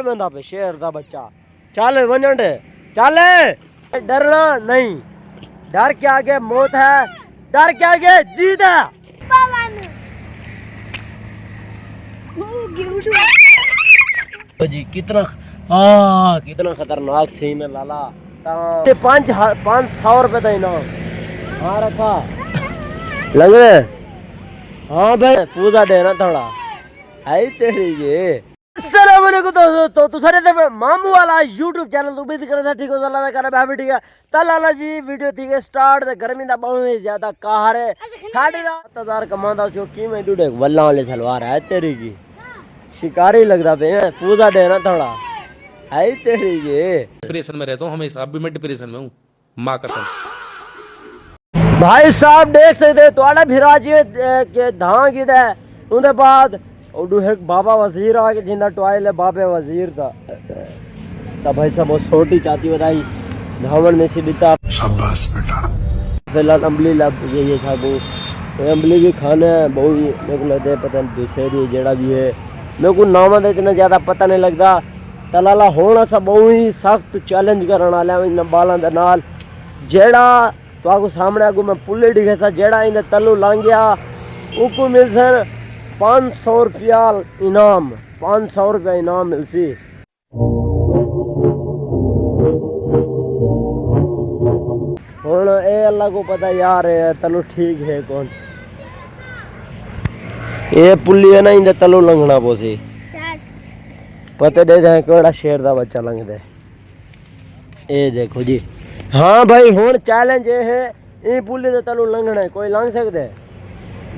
चल बंदा पे शेर दा बच्चा चल वंजंड चल डरना नहीं डर के आगे मौत है डर के आगे जीत है जी कितना खतरनाक सीन है लाला 500 रुपए का इनाम हाँ रखा लग रहे हाँ भाई पूजा देना थोड़ा है तेरी ये अस्सलाम वालेकुम दोस्तों तो सारे ते मामू वाला YouTube चैनल तो उम्मीद करे ठीक हो अल्लाह दा करे भी ठीक है ता लाला जी वीडियो थी के स्टार्ट ते गर्मी दा बहुत ज्यादा कहर है 7,500 कमांदा सो की मैं डूडे वल्ला वाले सलवार है तेरी की शिकारी लगदा पे पूजा देना थोड़ा है तेरी ये डिप्रेशन में रहता हूँ हमेशा अब भी मैं डिप्रेशन में हूँ माँ कसम भाई साहब देख सकते थोड़ा भिराजी के धां गिदा उनके बाद उडू एक बाबा वजीर आ के जिंदा टॉयल है बाबे वजीर था तब भाई साहब बहुत छोटी चाहती बताई धावन में सी दिता शाबाश बेटा फिलहाल अम्बली लब ये सब अम्बली भी खाना है बहुत मेरे को लगता है पता नहीं दूसरी जेड़ा भी है मेरे को नाम का इतना ज़्यादा पता नहीं लगता तलाला होना सा बहुत ही सख्त चैलेंज करने वाला इन बालों के नाल जेड़ा तो आपको सामने आगू मैं पुल्ले डिगे सा जेड़ा इन तलू लांग गया उनको मिल सर 500 रुपया इनाम 500 रुपया इनाम मिल सी हुण ए अल्लाह को पता यार तलू ठीक है कौन ये पुल्ली है ना इन तलू लंघना पोसी पता दे दे केड़ा शेर दा बच्चा लंघदे ए देखो जी हाँ भाई हुण चैलेंज ये है ई पुल्ली दे तलू लंघना है कोई लंघ सकदे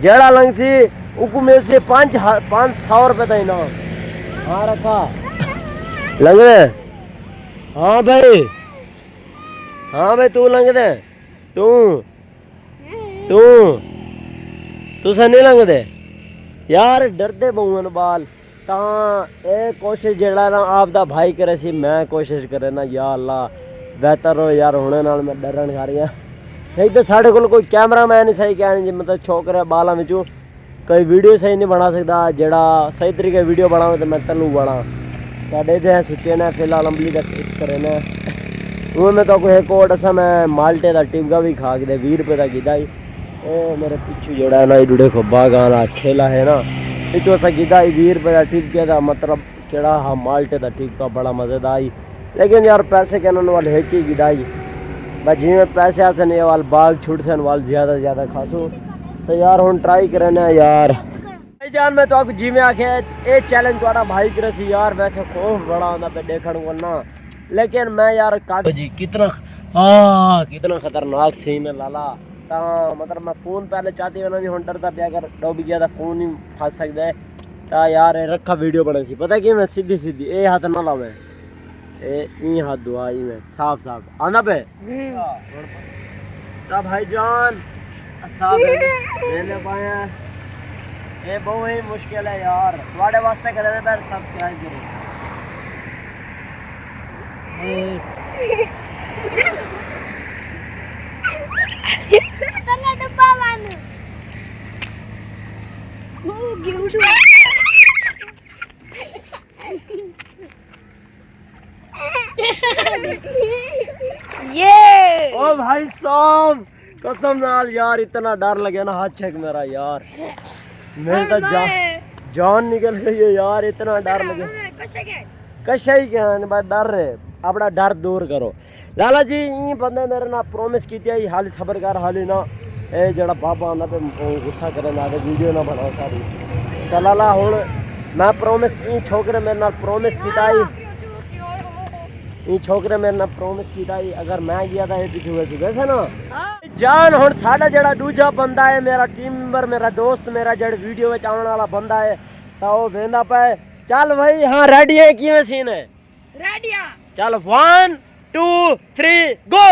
जेड़ा लंघ सी उको में से 500 रुपए का इनाम हाँ रखा लंघ दे हाँ भाई तू लंघ दे तू सा नहीं लंघ दे यार डरते बहुन बाल ता ए कोशिश जेड़ा ना आप दा भाई करे सी मैं कोशिश करे ना या अल्लाह बेहतर हो यार होने नाल मैं डरन खा रही नहीं तो साढ़े कोई कैमरा मैन ही सही क्या नहीं मतलब छोकरे बालों में कोई वीडियो सही नहीं बना सकता जेड़ा सही तरीके वीडियो बनाओ तो मैं तलू बना साढ़े तो सुचे ने फिलहाल अम्बली का ट्रिप करे ने वो मैं तो एक और असा मैं माल्टे का टिबका भी खा के 20 रुपये का गिदा ही मेरे पिछू जोड़ा है ना ये देखो बागान ठेला है ना इतो असा गिदा 20 रुपये का टिबके का मतलब केड़ा हाँ माल्टे का टिबका बड़ा मजेदार आई लेकिन यार पैसे के वाल है कि गिदाई बस जिमें पैसे आसे नहीं वाल बाग छुट सन वाल ज़्यादा खासो तो यार हम ट्राई करने यार भाई जान मैं तो आपको जिमें आखे ये चैलेंज थोड़ा भाई करे सी यार वैसे खौफ बड़ा होता पे देखने को ना लेकिन मैं यार काफी जी कितना खतरनाक सीन है लाला ता मतलब मैं फोन पहले चाहती हूँ नहीं हम डरता पे अगर डूब गया था फोन ही फंस सकता है ता यार रखा वीडियो बने सी पता कि मैं सीधी ये हाथ ना लावे ए हाथ दुआ में साफ आना पे ता भाईजान पाया ये बहुत ही मुश्किल है यार थोड़े वास्ते करे पर सब्सक्राइब करो ये ओ भाई साहब कसम नाल यार इतना डर लगे ना हाथ छेक मेरा यार मेरे तो जान निकल गई है यार इतना डर लगे कशा ही क्या डर रहे अपना डर दूर करो लाला जी ये बंदे मेरे ना प्रॉमिस की थी हाली सबर कर हाली ना ए जड़ा बाबा आना पे गुस्सा करे ना वीडियो ना बनाओ सारी तो लाला हुण मैं प्रॉमिस ये छोकरे मेरे ना प्रॉमिस किया ये छोकरे मेरे ना प्रॉमिस किया अगर मैं गया था ये पीछे वैसे ना जान हुण साडा जड़ा दूजा बंदा है मेरा टीम मेंबर मेरा दोस्त मेरा जड़ वीडियो में आने वाला बंदा है तो वो वेंदा पे चल भाई हाँ रेडी है किवें सीन है रेडी है चल 1 2 3 गो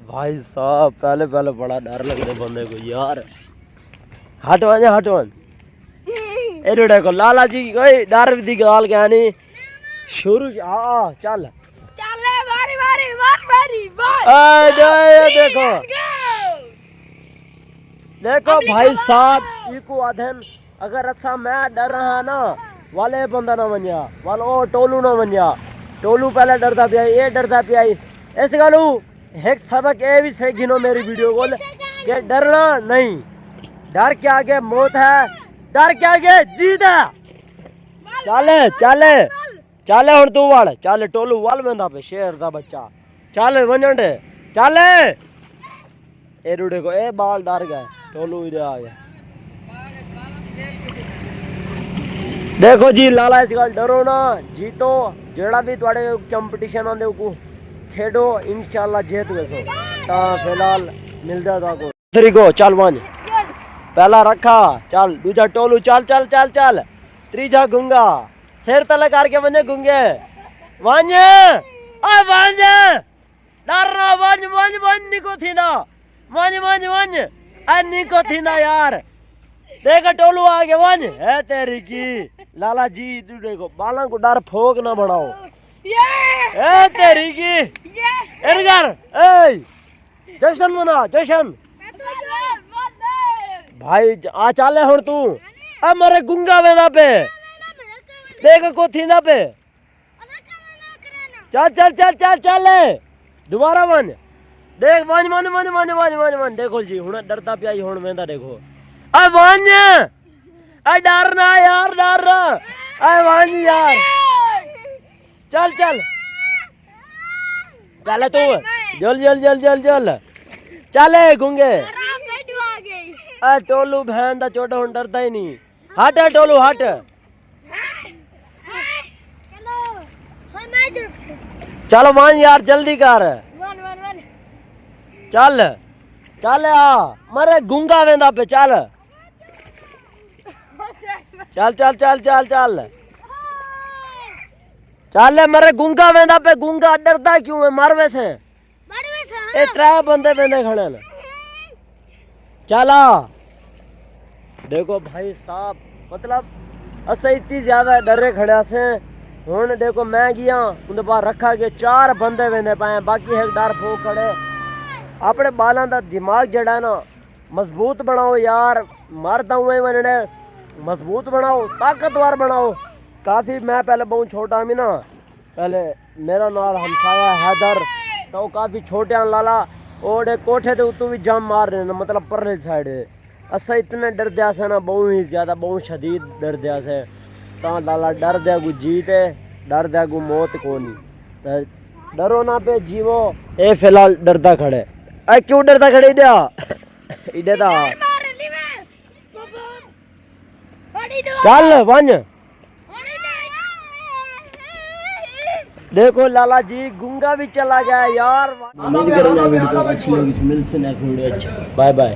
भाई साहब पहले बड़ा डर लग रहा बंदे को यार हटवान ए देखो लाला जी कोई डर दी गाल क्या नहीं शुरू हाँ चल देखो भाई साहब इको अधन अगर अच्छा मैं डर रहा ना वाले बंदा ना वनिया वाल ओ टोलू ना वनिया टोलू पहले डरदा पिया ये डरदा पिया इस गलू एक सबक ये भी सही गिनो मेरी वीडियो को कि डरना नहीं, डर के आगे मौत है, डर के आगे जीत है। चले चले चले हुन तू वाल चल टोलू वाल वेंदा पे शेर दा बच्चा चल वंजण चल ए रूड़े को ए बाल डर गए टोलू इधर आ गया। देखो जी लाला इस गल डरो ना जीतो जेड़ा भी तुहाडे कंपटीशन आंदे को खेडो इंशाल्लाह जीत वैसो ता फिलहाल मिलदा ता को तरीको चल वन पहला रखा चल दूजा टोलू चल चल चल चल त्रीजा गुंगा सिर तले करके वने गुंगे वन आ वन डरना वन वन वन निको थी ना वन वन वन आ निको थी ना यार देखो टोलू आ गया वन है तेरी की लाला जी तू देखो बालों को डर फोक ना बनाओ ए तेरी की इधर ए जश्न मना जश्न भाई आ चाले हुन तू अब मरे गुंगा वेना पे देख को थी ना पे चल चल चल चल चल दोबारा वन देख one one one one one one one देखो जी हुन डरता पिया हुन वेंदा देखो आ वन आ डरना यार डर आ वन यार चल चल चल तू जल जल जल जल जल चले गुंगे आ टोलू बहन दा छोटा हुन डरता ही नहीं हट है टोलू हट चलो वन यार जल्दी कर चल चल आ मरे गुंगा वेंदा पे चल चल चल चल चल चल चल मरे गुंगा वेंदा पे गुंगा डरदा क्यों है मर वैसे ए त्रै बंदे वेंदे खड़े न चला देखो भाई साहब मतलब अस इतनी ज्यादा डरे खड़े से हुन देखो मैं गया उनके पास रखा के चार बंदे वेंदे पाए बाकी एक डर फूक खड़े अपने बालों का दिमाग जड़ा ना मजबूत बनाओ यार मरदा हुए बनने मजबूत बनाओ ताकतवर बनाओ काफ़ी मैं पहले बहुत छोटा भी ना पहले मेरा नाल हमसाया हैदर तो काफ़ी छोटे लाला ओडे कोठे ते उतों भी जम मार रहे ना मतलब परले साइड असा इतने डर दिया से ना बहुत ही ज़्यादा बहुत शदीद डर दिया से ता लाला डर दिया गु जीत है डर दिया गु मौत को नहीं डरो ना पे जीवो ए फिलहाल डरता खड़े ऐ क्यों डरता खड़े इधर इधर दा चल वन देखो लाला जी गुंगा भी चला गया यार उम्मीद करूंगा वीडियो अच्छी लगी मिल से नेक्स्ट वीडियो अच्छा बाय बाय